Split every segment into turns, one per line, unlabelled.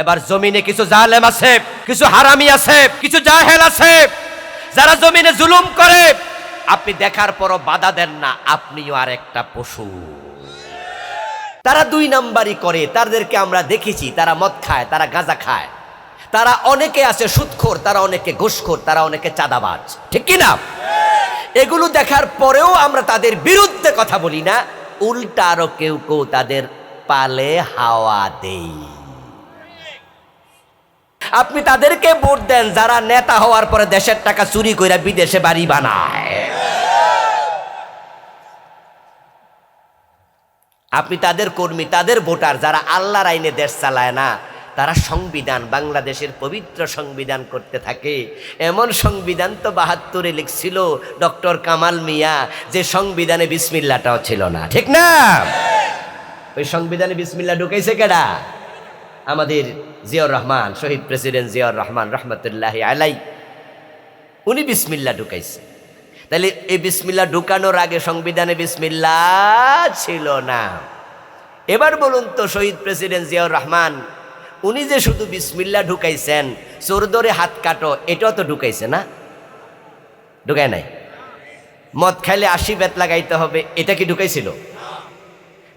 এবার জমিনে কিছু জালেম আছে, কিছু হারামি আছে, কিছু জাহেল আছে, যারা জমিনে জুলুম করে। আপনি দেখার পরও বাধা দেন না, আপনিও আর একটা পশু। তারা দুই নাম্বারই করে, তাদেরকে আমরা দেখেছি। তারা মদ খায়, তারা গাঁজা খায়, তারা অনেকে আছে সুদখোর, তারা অনেকে ঘুষখোর, তারা অনেকে চাঁদাবাজ, ঠিক কি না? এগুলো দেখার পরেও আমরা তাদের বিরুদ্ধে কথা বলি না, উল্টা আরো কেউ কেউ তাদের পালে হাওয়া দেই। আপনি তাদেরকে ভোট দেন যারা নেতা হওয়ার পরে দেশের টাকা চুরি করে বিদেশে বাড়ি বানায়। আপনি তাদের কর্মী, তাদের ভোটার যারা আল্লাহর আইনে দেশ চালায় না, তারা সংবিধান, বাংলাদেশের পবিত্র সংবিধান করতে থাকে। এমন সংবিধান তো ৭২-এ লিখছিল ডক্টর কামাল মিয়া, যে সংবিধানে বিসমিল্লাহটাও ছিল না, ঠিক না? ওই সংবিধানে বিসমিল্লাহ ঢুকাইছে কেডা? আমাদের জিয়াউর রহমান, শহীদ প্রেসিডেন্ট জিয়াউর রহমান রহমতুল্লাহি আলাই, উনি বিসমিল্লাহ ঢুকাইছে। তাহলে এই বিসমিল্লাহ ঢুকানোর আগে সংবিধানে বিসমিল্লাহ ছিল না। এবার বলুন তো, শহীদ প্রেসিডেন্ট জিয়াউর রহমান উনি যে শুধু বিসমিল্লাহ ঢুকাইছেন, চোর ধরে হাত কাটো, এটাও তো ঢুকাইছে না? ঢুকায় নাই? মদ খাইলে ৮০ বেত লাগাইতে হবে, এটা কি ঢুকাইছিল?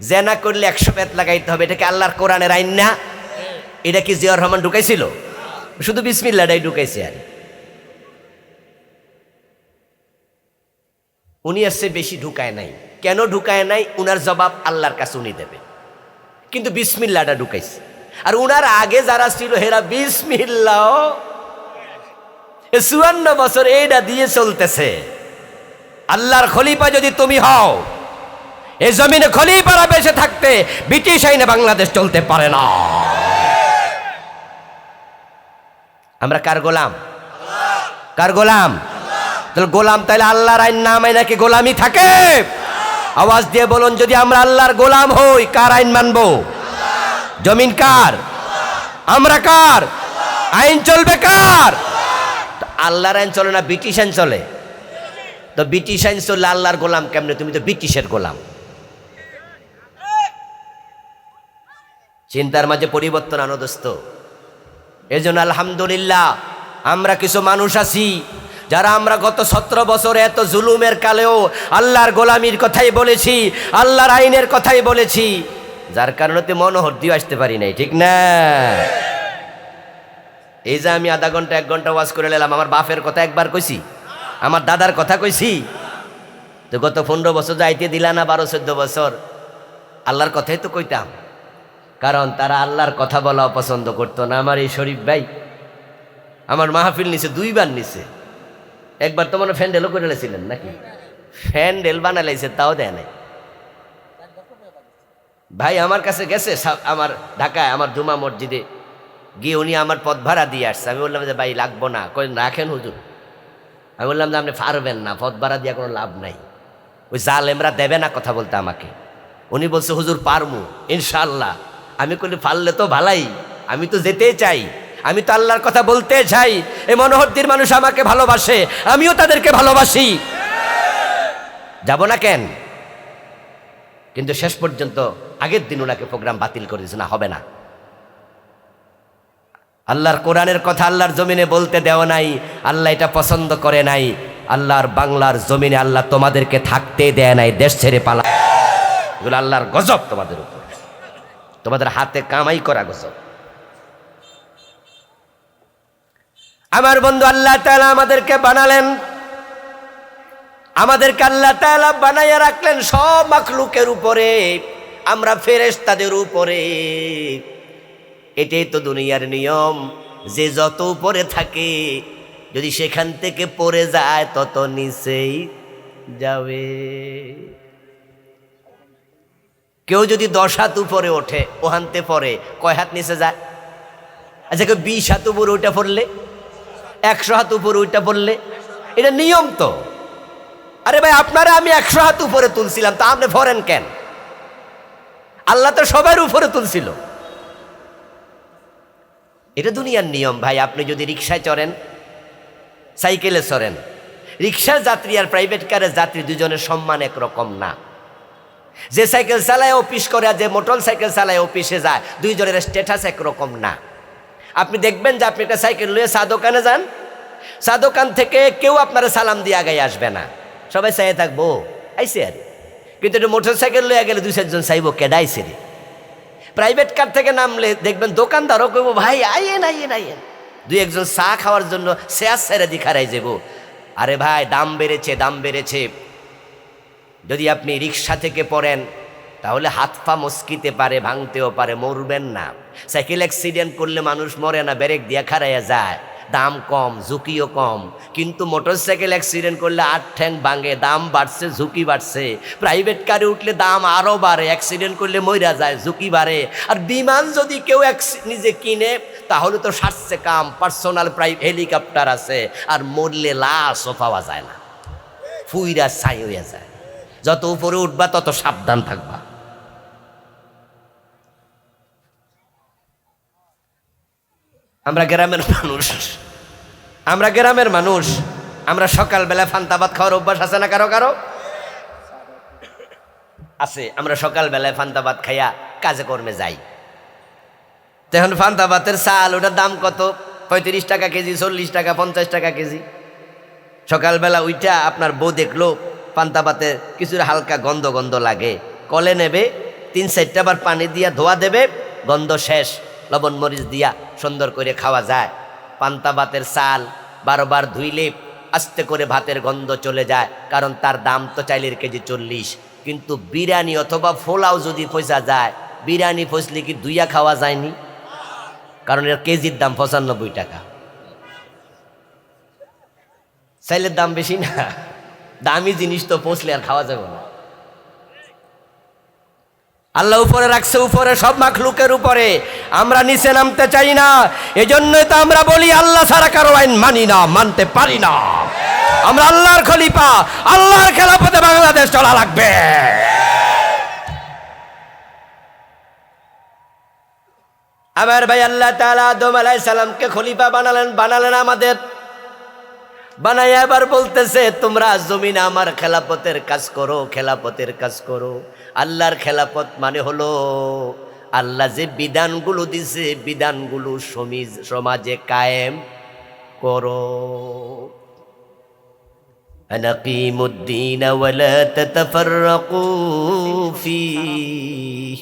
জেনা করলে ১০০ বেত লাগাইতে হবে, এটা কি আল্লাহর কোরআনের আইন না? এটা কি জিয়াউর রহমান ঢুকাইছিল? শুধু বিসমিল্লাহটাই ঢুকাইছে। আর উনি আসছে বেশি ঢুকায় নাই। কেন ঢুকায় নাই? উনার জবাব আল্লাহর কাছে উনি দেবে, কিন্তু বিসমিল্লাহটা ঢুকাইছে। আর উনার আগে যারা ছিল হেরা বিসমিল্লাহ ৫৪ বছর এইটা দিয়ে চলতেছে। আল্লাহর খলিফা যদি তুমি হও, এই জমিনে খলিফারা বেঁচে থাকতে ব্রিটিশ আইনে বাংলাদেশ চলতে পারে না। আমরা কার গোলাম? কার গোলাম? তাহলে গোলাম তাইলে আল্লাহর আইন না মাইনা কি গোলামি থাকে? আওয়াজ দিয়ে বলুন, যদি আমরা আল্লাহর গোলাম হই, কার আইন মানবো? জমিন কার? আমরা কার? আইন চলবে কার? আল্লাহর আইন চলে না, ব্রিটিশ আইন চলে। তো ব্রিটিশ আইন চললে আল্লাহর গোলাম কেমনে? তুমি তো ব্রিটিশের গোলাম। চিন্তার মাঝে পরিবর্তন আনো দোস্ত। এই জন্য আলহামদুলিল্লাহ আমরা কিছু মানুষ আছি যারা আমরা গত ১৭ বছরে এত জুলুমের কালেও আল্লাহর গোলামির কথাই বলেছি, আল্লাহর আইনের কথাই বলেছি, যার কারণে তো মনোহর দিয়ে আসতে পারি নাই, ঠিক না? এই যে আমি আধা ঘন্টা ১ ঘন্টা ওয়াজ করে নিলাম, আমার বাপের কথা একবার কইছি, আমার দাদার কথা কইছি। তো গত ১৫ বছর যাইতে দিলা না, ১২-১৪ বছর আল্লাহর কথাই তো কইতাম, কারণ তারা আল্লাহর কথা বলা পছন্দ করতো না। আমার এই শরীফ ভাই আমার মাহফিল নিছে ২ বার নিছে। একবার তো মনে ফ্যান্ডেলও করে লেছিলেন নাকি? ফ্যান্ডেল বানালাইছে, তাও দেয় নাই ভাই। আমার কাছে গেছে, আমার ঢাকায় আমার জুমা মসজিদে গিয়ে উনি আমার পথ ভাড়া দিয়ে আসছে। আমি বললাম যে ভাই লাগবো না। কই রাখেন হুজুর। আমি বললাম যে আপনি পারবেন না, পথ ভাড়া দিয়ে কোনো লাভ নাই, ওই জালেমরা দেবে না কথা বলতে আমাকে। উনি বলছে হুজুর পারমু ইনশাআল্লাহ। আমি কইলে পারলে তো ভালাই, আমি তো যেতেই চাই, আমি তো আল্লাহর কথা বলতে চাই। এই মনোহরদির মানুষ আমাকে ভালোবাসে, আমিও তাদেরকে ভালোবাসি, যাব না কেন? কিন্তু শেষ পর্যন্ত আগের দিন ওনাকে প্রোগ্রাম বাতিল করে দিয়েছে, না হবে না। আল্লাহর কোরআনের কথা আল্লাহর জমিনে বলতে দেওয়া নাই, আল্লাহ এটা পছন্দ করে নাই। আল্লাহর বাংলার জমিনে আল্লাহ তোমাদেরকে থাকতে দেয় নাই, দেশ ছেড়ে পালা। এগুলো আল্লাহর গজব তোমাদের উপর, তোমাদের হাতে কামাই করা গজব। আমার বন্ধু, আল্লাহ তাআলা আমাদেরকে বানালেন, আমাদেরকে আল্লাহ তাআলা বানাইয়া রাখলেন সব মাখলুকের উপরে, আমরা ফেরেশতাদের উপরে। এটাই তো দুনিয়ার নিয়ম, যে যত উপরে থাকে যদি সেখান থেকে পড়ে যায় তত নিচেই যাবে। কেউ যদি ১০ হাত উপরে ওঠে, ওহানতে পড়ে কয় হাত নিচে যায়? আচ্ছা, কেউ ২০ হাত উপরে ওইটা পড়লে, ১০০ হাত উপরে ওইটা পড়লে, এটা নিয়ম তো। আরে ভাই, আপনারা আমি ১০০ হাত উপরে তুলছিলাম, তা আপনি ফরেন কেন? আল্লাহ তো সবার উপরে তুলছিল। এটা দুনিয়ার নিয়ম ভাই। আপনি যদি রিক্সায় চড়েন, সাইকেলে চড়েন, রিক্সার যাত্রী আর প্রাইভেট কারের যাত্রী দুজনের সম্মান একরকম না। যে সাইকেল চালায় অফিস করে আর যে মোটর সাইকেল চালায় অফিসে যায়, দুইজনের স্ট্যাটাস একরকম না। আপনি দেখবেন যে আপনি একটা সাইকেল লয়ে চা দোকানে যান, চা দোকান থেকে কেউ আপনারা সালাম দিয়ে আগাই আসবে না, সবাই চাইয়ে থাকবো আইসে আর। কিন্তু একটা মোটর সাইকেল লইয়া গেলে 2-4 জন চাইব কেডাইছে রে। প্রাইভেট কার থেকে নামলে দেখবেন দোকানদারও কইব ভাই আইয়েন আইয়েন আইয়েন, 2-1 জন চা খাওয়ার জন্য শেয়ার সেরে দিখারাই যাব। আরে ভাই দাম বেড়েছে, দাম বেড়েছে। যদি আপনি রিক্সা থেকে পড়েন তাহলে হাত পা মস্কিতে পারে, ভাঙতেও পারে, মরবেন না। সাইকেল অ্যাক্সিডেন্ট করলে মানুষ মরে না, ব্রেক দিয়ে খারাইয়া যায়, দাম কম, ঝুঁকিও কম। কিন্তু মোটরসাইকেল অ্যাক্সিডেন্ট করলে 8 ঠ্যাং ভাঙে, দাম বাড়ছে, ঝুঁকি বাড়ছে। প্রাইভেট কারে উঠলে দাম আরও বাড়ে, অ্যাক্সিডেন্ট করলে মইরা যায়, ঝুঁকি বাড়ে। আর বিমান যদি কেউ নিজে কিনে তাহলে তো সারছে কাম, পার্সোনাল হেলিকপ্টার আছে, আর মরলে লাশও পাওয়া যায় না, ফুইরা ছাই হইয়া যায়। যত উপরে উঠবা তত সাবধান থাকবা। আমরা গ্রামের মানুষ, আমরা সকালবেলা ফান্তাবাদ খাওয়ার অভ্যাস আছে না কারো কারো? আছে। আমরা সকালবেলায় ফান্তাবাদ খাইয়া কাজে কর্মে যাই। তখন ফান্তাবাতের চাল, ওটার দাম কত? 35 টাকা কেজি, 40 টাকা, 50 টাকা কেজি। সকালবেলা ওইটা আপনার বউ দেখলো পান্তাবাতে কিছুটা হালকা গন্ধ গন্ধ লাগে, কলে নেবে, 3-4টা বার পানি দিয়া ধোয়া দেবে, গন্ধ শেষ, লবণ মরিচ দিয়া সুন্দর করে খাওয়া যায়। পান্তাবাতের চাল 12 বার ধুইলে আস্তে করে ভাতের গন্ধ চলে যায়, কারণ তার দাম তো চাইলের কেজি 40। কিন্তু বিরিয়ানি অথবা পোলাও যদি পয়সা যায়, বিরিয়ানি ফসলি কি দুইয়া খাওয়া যায়নি? কারণ এর কেজির দাম 95 টাকা। চাইলের দাম বেশি না, দামি জিনিস তো পচলে আর খাওয়া যাবে না। আল্লাহ উপরে রাখছে, উপরে সব মাখলুকের উপরে, আমরা নিচে নামতে চাই না। এজন্যই তো আমরা বলি আল্লাহ ছাড়া কারো আইন মানি না, মানতে পারি না। আমরা আল্লাহর খলিফা, আল্লাহর খেলাফতে বাংলাদেশ চলা লাগবে। আমার ভাই আল্লাহ তাআলা আদম আলাইহিস সালামকে খলিফা বানালেন আমাদের, বানাইয়া এবার বলতেছে তোমরা জমিনে আমার খেলাপথের কাজ করো, খেলাপথের কাজ করো। আল্লাহর খেলাপথ মানে হলো আল্লাহ যে বিধানগুলো দিছে, বিধানগুলো সমাজে কায়েম করো। আনাকিমুদ্দিন ওয়া লা তাতাফাররাকু ফীহি,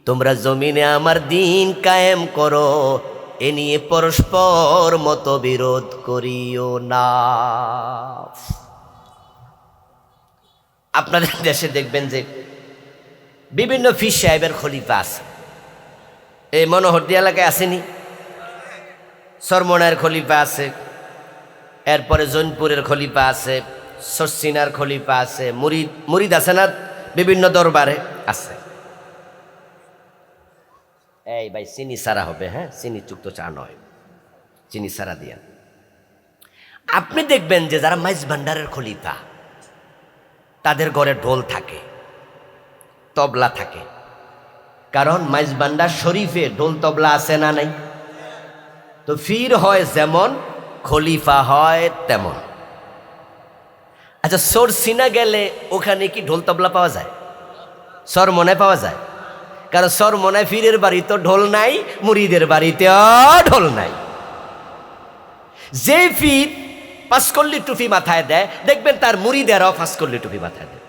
তোমরা জমিনে আমার দিন কায়েম করো, এ নিয়ে পরস্পর মতবিরোধ করিও না। আপনাদের দেশে দেখবেন যে বিভিন্ন ফির সাহেবের খলিফা আছে। এই মনোহরদী এলাকায় আসেনি? সরমনার খলিফা আছে, এরপরে জৈনপুরের খলিফা আছে, সরসিনার খলিফা আছে, মুরিদ আছে না বিভিন্ন দরবারে আছে। এই ভাই চিনি সারা হবে, হ্যাঁ চিনি যুক্ত চা নয়, চিনি সারা দিয়া। আপনি দেখবেন যে যারা মাইজ ভান্ডারের খলিফা, তাদের ঘরে ঢোল থাকে, তবলা থাকে, কারণ মাইজ ভান্ডার শরীফে ঢোল তবলা আছে না নাই? তো ফির হয় যেমন, খলিফা হয় তেমন। আচ্ছা সরসিনা গেলে ওখানে কি ঢোল তবলা পাওয়া যায়? সরমনে পাওয়া যায়? কারণ সরমনায় ফিরের বাড়ি তো ঢোল নাই, মুরিদের বাড়িতেও ঢোল নাই। যে ফির 5 কল্লি টুপি মাথায় দেয়, দেখবেন তার মুরিদেরাও 5 কল্লি টুপি মাথায় দেয়।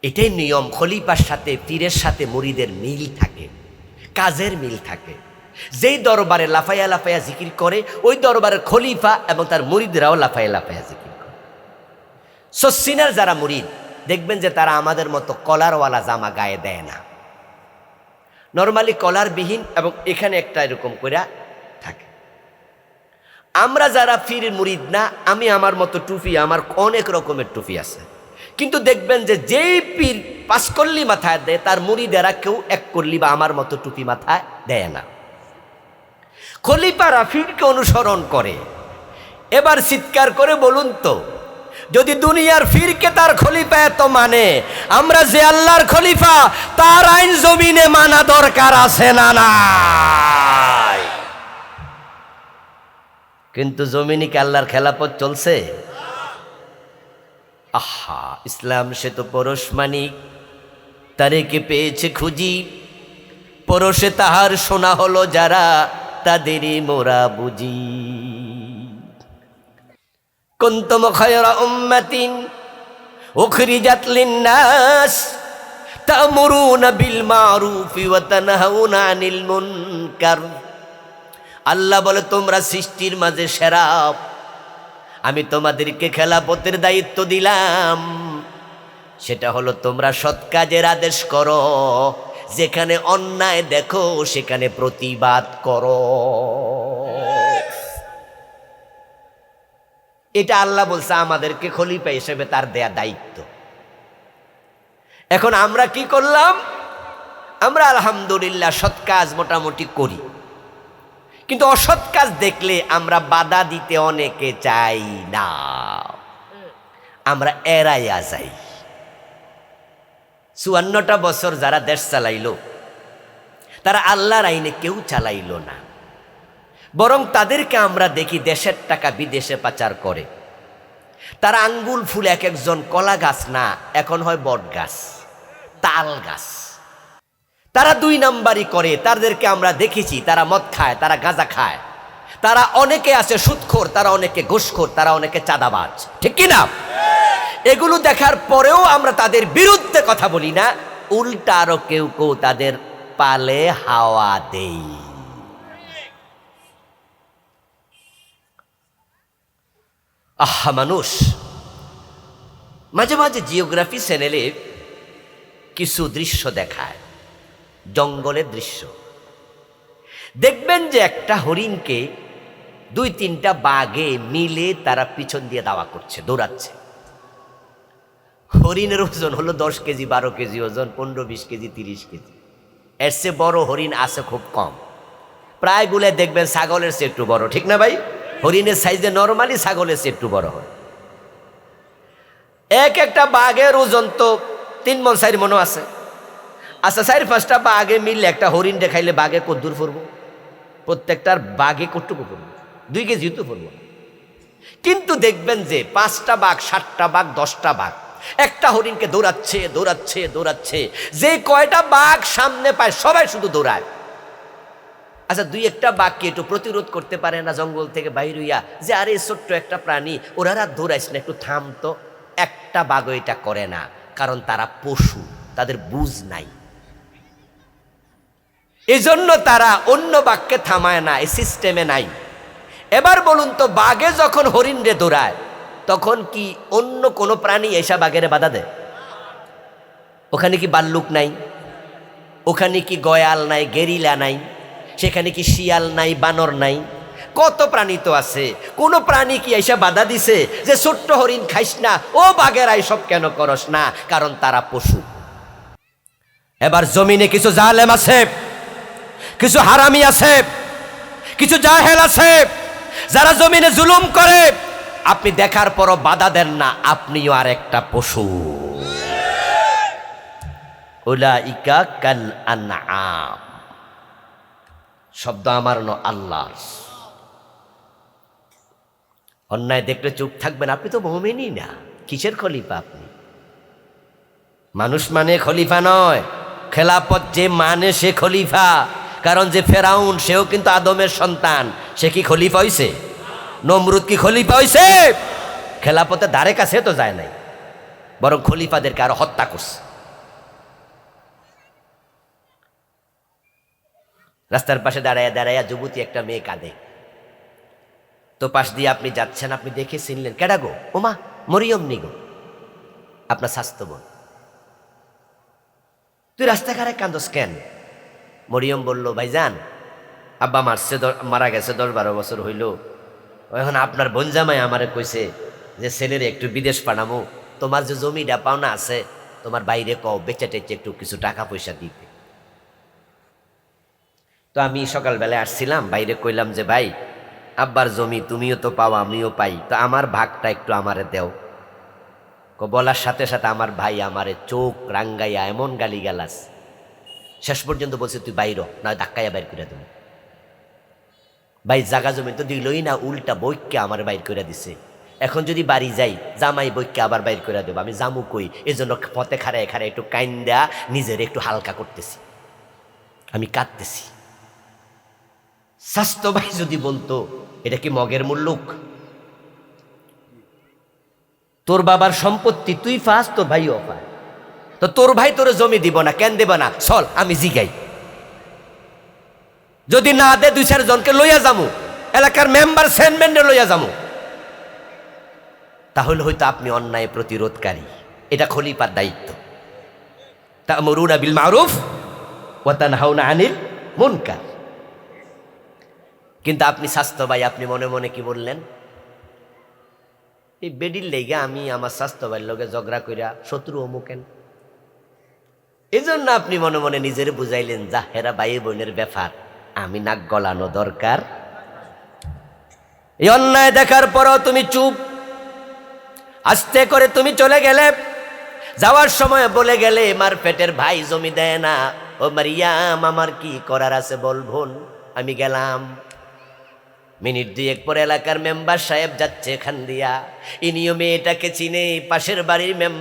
এটাই নিয়ম। খলিফার সাথে পীরের সাথে মুরিদের মিল থাকে, কাজের মিল থাকে। যেই দরবারে লাফাইয়া লাফাইয়া জিকির করে, ওই দরবারের খলিফা এবং তার মুরিদরাও লাফাইয়া লাফাইয়া জিকির করে। সসিনার যারা মুরিদ, দেখবেন যে তারা আমাদের মতো কলারওয়ালা জামা গায়ে দেয় না, নর্মালি কলারবিহীন, এবং এখানে একটা এরকম করে থাকে। আমরা যারা ফির মুরিদ না, আমি আমার মতো টুপি, আমার অনেক রকমের টুপি আছে, কিন্তু দেখবেন যে যেই পীর 5 কল্লি মাথায় দেয়, তার মুরিদেরা কেউ 1 কল্লি বা আমার মতো টুপি মাথায় দেয় না। খলিফারা ফিরকে অনুসরণ করে। এবার চিৎকার করে বলুন তো, যদি দুনিয়ার ফিরকে তার খলিফা এত মানে, আমরা যে আল্লাহর খলিফা, তার আইন জমিনে মানা দরকার আছে না নাই? কিন্তু জমিনে কি আল্লাহর খেলাফত চলছে? আহা, ইসলাম সে তো পরশমানিক, তারে কে পেয়েছে খুঁজি, পরশে তাহার শোনা হলো যারা, তাদেরই মোরা বুঝি। কুনতুম খায়রা উম্মাতিন উখরিজাত লিন্নাস তা'মুরুনা বিল মা'রুফি ওয়া তানহাউনা আনিল মুনকার। আল্লাহ বলে, তোমরা সৃষ্টির মাঝে সেরা, আমি তোমাদেরকে খেলাফতের দায়িত্ব দিলাম। সেটা হলো তোমরা সৎ কাজের আদেশ করো, যেখানে অন্যায় দেখো সেখানে প্রতিবাদ করো। এটা আল্লাহ বলছে আমাদেরকে খলিফা হিসেবে তার দেয়া দায়িত্ব। এখন আমরা কি করলাম? আমরা আলহামদুলিল্লাহ সৎ কাজ মোটামুটি করি, কিন্তু অসৎ কাজ দেখলে আমরা বাধা দিতে অনেকে চাই না, আমরা এড়াইয়া যাই। ৫৪টা বছর যারা দেশ চালাইলো, তারা আল্লাহর আইনে কেউ চালাইলো না, বরং তাদেরকে আমরা দেখি দেশের টাকা বিদেশে পাচার করে। তারা আঙ্গুল ফুল এক একজন কলা গাছ না, এখন হয় বট গাছ, তাল গাছ। তারা ২ নাম্বারই করে, তাদেরকে আমরা দেখেছি। তারা মদ খায়, তারা গাঁজা খায়, তারা অনেকে আছে সুদখোর, তারা অনেকে ঘুষখোর, তারা অনেকে চাঁদাবাজ, ঠিক কি না? এগুলো দেখার পরেও আমরা তাদের বিরুদ্ধে কথা বলি না, উল্টা আরো কেউ কেউ তাদের পালে হাওয়া দেই। আহা, মানুষ মাঝে মাঝে জিওগ্রাফি চ্যানেলে কিছু দৃশ্য দেখায়, জঙ্গলের দৃশ্য। দেখবেন যে একটা হরিণকে ২-৩টা বাঘে মিলে তারা পিছন দিয়ে দাওয়া করছে, দৌড়াচ্ছে। হরিণের ওজন হলো 10 কেজি, 12 কেজি ওজন, 15-20 কেজি, 30 কেজি। এর চেয়ে বড় হরিণ আছে খুব কম। প্রায় গুলো দেখবেন ছাগলের চেয়ে একটু বড়, ঠিক না ভাই? হরিণের সাইজে নরমালি ছাগলের চেয়ে একটু বড় হয়। এক একটা বাঘের ওজন তো 3 মণ 4 মণও আছে। আচ্ছা, 4-5টা বাঘে মিললে একটা হরিণ দেখাইলে বাঘে কদ্দূর পড়ব? প্রত্যেকটার বাঘে কটুকু পড়ব, 2 কেজি তো পড়ব। কিন্তু দেখবেন যে 5টা বাঘ, 7টা বাঘ, 10টা বাঘ একটা হরিণকে দৌড়াচ্ছে দৌড়াচ্ছে দৌড়াচ্ছে। যে কয়টা বাঘ সামনে পায় সবাই শুধু দৌড়ায়। আচ্ছা, 2-1টা বাঘকে একটু প্রতিরোধ করতে পারে না জঙ্গল থেকে বাইর হইয়া, যে আরে ছোট্ট একটা প্রাণী, ওরা আর দৌড়াইস না, একটু থামতো? একটা বাঘও এটা করে না, কারণ তারা পশু, তাদের বুঝ নাই। এজন্য তারা অন্য বাঘকে থামায় না, এই সিস্টেমে নাই। এবার বলুন তো, বাঘে যখন হরিণ রে দৌড়ায়, তখন কি অন্য কোনো প্রাণী এসা বাঘের বাধা দেয়? ওখানে কি বাল্লুক নাই? ওখানে কি গয়াল নাই, গেরিলা নাই? সেখানে কি শিয়াল নাই, বানর নাই? কত প্রাণী তো আছে। কোন প্রাণী কি এসে বাধা দিছে যে ছোট্ট হরিণ খাইস না, ও বাঘেরা সব কেন করস না? কারণ তারা পশু। এবার জমিনে কিছু জালেম আছে, কিছু হারামি আছে, কিছু জাহেল আছে, যারা জমিনে জুলুম করে। আপনি দেখার পরও বাধা দেন না, আপনিও আর একটা পশু। উলাইকা কাল আনআম, শব্দ আমার ন আল্লাহর। অন্যায় দেখলে চুপ থাকবেন? আপনি তো মুমিনই না, কিসের খলিফা আপনি? মানুষ মানে খলিফা নয়, খেলাফত যে মানে সে খলিফা। কারণ যে ফেরাউন, সেও কিন্তু আদমের সন্তান, সে কি খলিফা হইছে? নমরুদ কি খলিফা হইছে? খেলাফতে ধারে কাছে তো যায় নাই, বরং খলিফাদেরকে আরো হত্যা করছে। রাস্তার পাশে দাঁড়াইয়া দাঁড়াইয়া যুবতী একটা মেয়ে কাঁদে। তো পাশ দিয়ে আপনি যাচ্ছেন, আপনি দেখে চিনলেন, কেডা গো? ওমা, মরিয়ম নি গো, আপনার স্বাস্থ্য বোন। তুই রাস্তাঘাটে কান্দস কেন? মরিয়ম বলল, ভাইজান, আব্বা মারা গেছে 10-12 বছর হইল। এখন আপনার বোন জামাই আমারে কইছে যে ছেলেরে একটু বিদেশ পাঠামো, তোমার যে জমিটা পাওনা আছে তোমার বাইরে কও, বেচে টেচে একটু কিছু টাকা পয়সা দিতে। তো আমি সকালবেলায় আসছিলাম, বাইরে কইলাম যে ভাই, আব্বার জমি তুমিও তো পাও আমিও পাই, তো আমার ভাগটা একটু আমারে দেও। বলার সাথে সাথে আমার ভাই আমারে চোখ রাঙ্গাইয়া এমন গালি গালাস, শেষ পর্যন্ত বলছে তুই বাইর না, ধাক্কাইয়া বাইর করে দেব। ভাই জাগা জমি তো দিলই না, উল্টা বইকে আমার বাইর করে দিছে। এখন যদি বাড়ি যাই, জামাই বইকে আবার বাইর করে দেবো। আমি জামু কই, এই জন্য পথে খাড়ায় খাড়ায় একটু কাইন্দা নিজের একটু হালকা করতেছি। আমি কাঁদতেছি। স্বাস্থ্য ভাই যদি বলতো এটা কি মগের মুল্লুক, তোর বাবার সম্পত্তি তুই ফাস, তোর ভাইও পায়, তো তোর ভাই তোর জমি দিব না কেন দেব না, চল আমি জিগাই, যদি না দে 2-4 জনকে লইয়া যামু, এলাকার মেম্বার চেয়ারম্যানরে লইয়া যামু, তাহলে হয়তো আপনি অন্যায় প্রতিরোধকারী। এটা খলিফার দায়িত্ব। তা'মুরুনা বিল মারুফ ওয়া তানহাউনা আনিল মুনকার। কিন্তু আপনি স্বাস্থ্য ভাই, আপনি মনে মনে কি বললেন, এই বেডির লেগে আমি আমার স্বাস্থ্য ভাইয়ের লগে ঝগড়া কইরা শত্রু অমুকেন। এই জন্য আপনি মনে মনে নিজের বুঝাইলেন, যা হেরা ভাই বোনের ব্যাপার, আমি নাক গলানো দরকার। এই অন্যায় দেখার পরও তুমি চুপ, আস্তে করে তুমি চলে গেলে। যাওয়ার সময় বলে গেলে, মার পেটের ভাই জমি দেয় না, ও মারিয়াম আমার কি করার আছে বল বোন, আমি গেলাম। মিনিট 2 পরে এলাকার মেম্বার সাহেব যাচ্ছে এখান দিয়া, ইনিও মেয়েটাকে চিনে, পাশের বাড়ির মেম্বার।